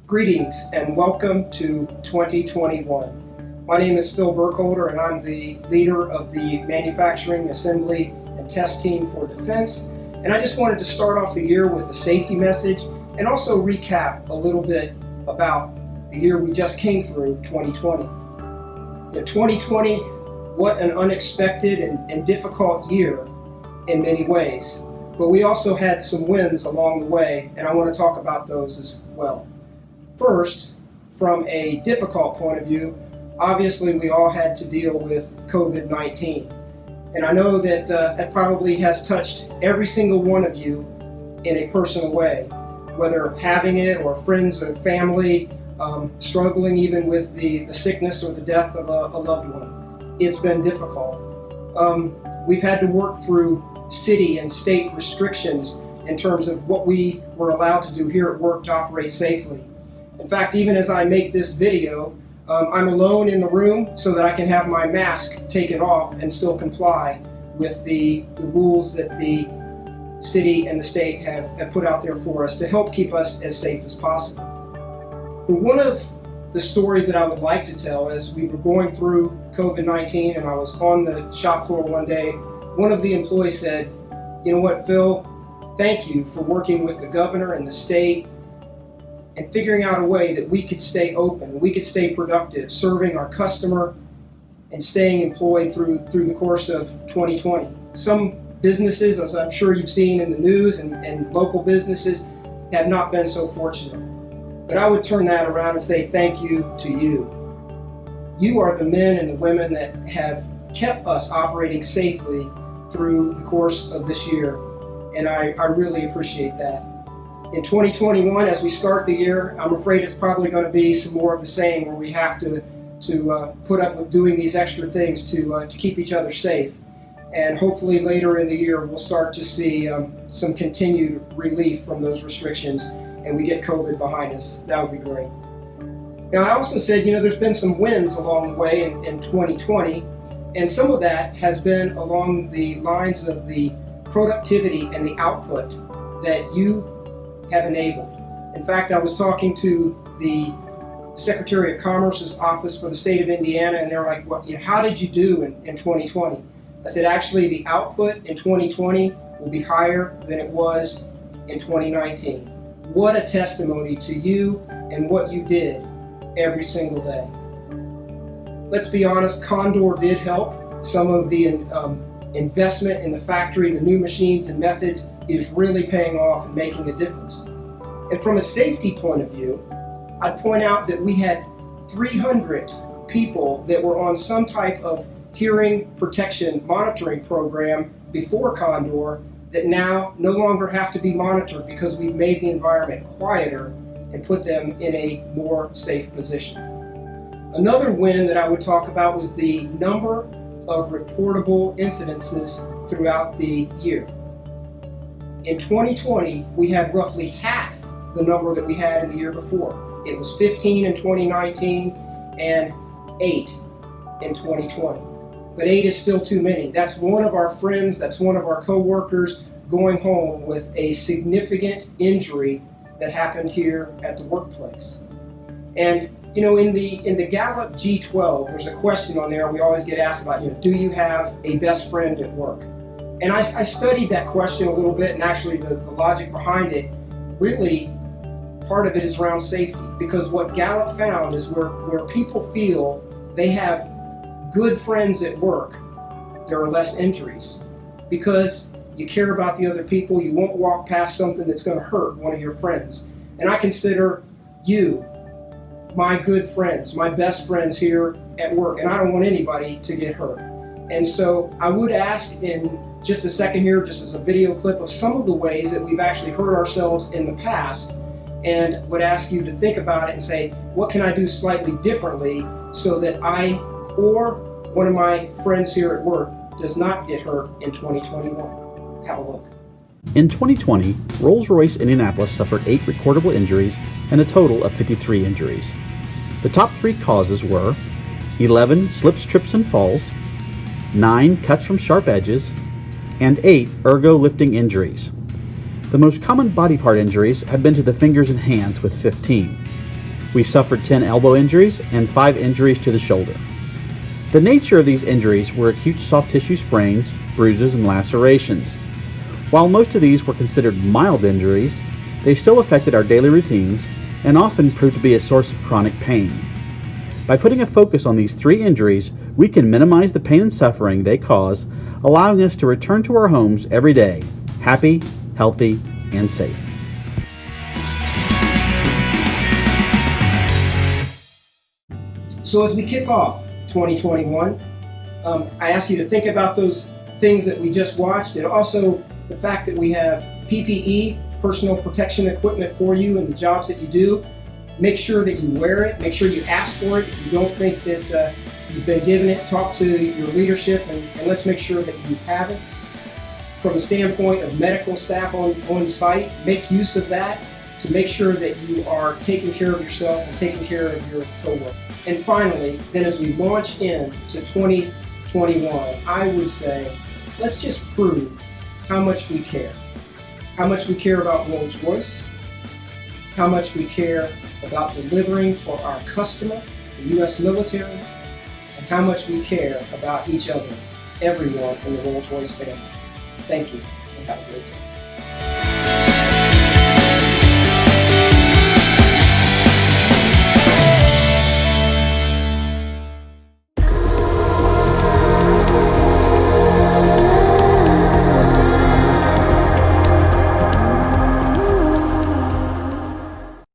Greetings and welcome to 2021. My name is Phil Burkholder and I'm the leader of the Manufacturing, Assembly, and Test Team for Defense. And I just wanted to start off the year with a safety message and also recap a little bit about the year we just came through, 2020. 2020, what an unexpected and difficult year in many ways. But we also had some wins along the way, and I want to talk about those as well. First, from a difficult point of view, obviously we all had to deal with COVID-19. And I know that that probably has touched every single one of you in a personal way, whether having it or friends or family, struggling even with the sickness or the death of a loved one. It's been difficult. We've had to work through city and state restrictions in terms of what we were allowed to do here at work to operate safely. In fact, even as I make this video, I'm alone in the room so that I can have my mask taken off and still comply with the rules that the city and the state have put out there for us to help keep us as safe as possible. But one of the stories that I would like to tell as we were going through COVID-19 and I was on the shop floor one day, one of the employees said, "You know what, Phil, thank you for working with the governor and the state and figuring out a way that we could stay open, we could stay productive, serving our customer and staying employed through the course of 2020. Some businesses, as I'm sure you've seen in the news and local businesses, have not been so fortunate. But I would turn that around and say thank you to you. You are the men and the women that have kept us operating safely through the course of this year, and I really appreciate that. In 2021, as we start the year, I'm afraid it's probably going to be some more of the same, where we have to put up with doing these extra things to keep each other safe. And hopefully later in the year, we'll start to see some continued relief from those restrictions, and we get COVID behind us. That would be great. Now, I also said, there's been some wins along the way in 2020, and some of that has been along the lines of the productivity and the output that you have enabled. In fact, I was talking to the Secretary of Commerce's office for the state of Indiana, and they're like, how did you do in 2020? I said, actually, the output in 2020 will be higher than it was in 2019. What a testimony to you and what you did every single day. Let's be honest, Condor did help. Some of the investment in the factory, the new machines and methods is really paying off and making a difference. And from a safety point of view, I'd point out that we had 300 people that were on some type of hearing protection monitoring program before Condor that now no longer have to be monitored because we've made the environment quieter and put them in a more safe position. Another win that I would talk about was the number of reportable incidences throughout the year. In 2020, we had roughly half the number that we had in the year before. It was 15 in 2019 and 8 in 2020. But 8 is still too many. That's one of our friends, that's one of our coworkers going home with a significant injury that happened here at the workplace. And in the Gallup G12, there's a question on there we always get asked about, do you have a best friend at work? And I studied that question a little bit, and actually the logic behind it, really part of it is around safety, because what Gallup found is where people feel they have good friends at work, there are less injuries, because you care about the other people. You won't walk past something that's going to hurt one of your friends. And I consider you my good friends, my best friends here at work, and I don't want anybody to get hurt. And so I would ask in just a second here, just as a video clip of some of the ways that we've actually hurt ourselves in the past, and would ask you to think about it and say, what can I do slightly differently so that I or one of my friends here at work does not get hurt in 2021? Have a look. In 2020, Rolls-Royce Indianapolis suffered 8 recordable injuries and a total of 53 injuries. The top 3 causes were 11 slips, trips, and falls, 9 cuts from sharp edges, and 8 ergo lifting injuries. The most common body part injuries have been to the fingers and hands with 15. We suffered 10 elbow injuries and 5 injuries to the shoulder. The nature of these injuries were acute soft tissue sprains, bruises, and lacerations. While most of these were considered mild injuries, they still affected our daily routines and often proved to be a source of chronic pain. By putting a focus on these 3 injuries, we can minimize the pain and suffering they cause, allowing us to return to our homes every day, happy, healthy, and safe. So as we kick off 2021, I ask you to think about those things that we just watched, and also the fact that we have PPE, personal protection equipment for you in the jobs that you do. Make sure that you wear it. Make sure you ask for it. If you don't think that you've been given it, talk to your leadership, and let's make sure that you have it. From a standpoint of medical staff on site, make use of that to make sure that you are taking care of yourself and taking care of your coworkers. And finally, then as we launch into 2021, I would say, let's just prove how much we care. How much we care about Rolls-Royce, how much we care about delivering for our customer, the U.S. military, and how much we care about each other, everyone in the Rolls-Royce family. Thank you, and have a great day.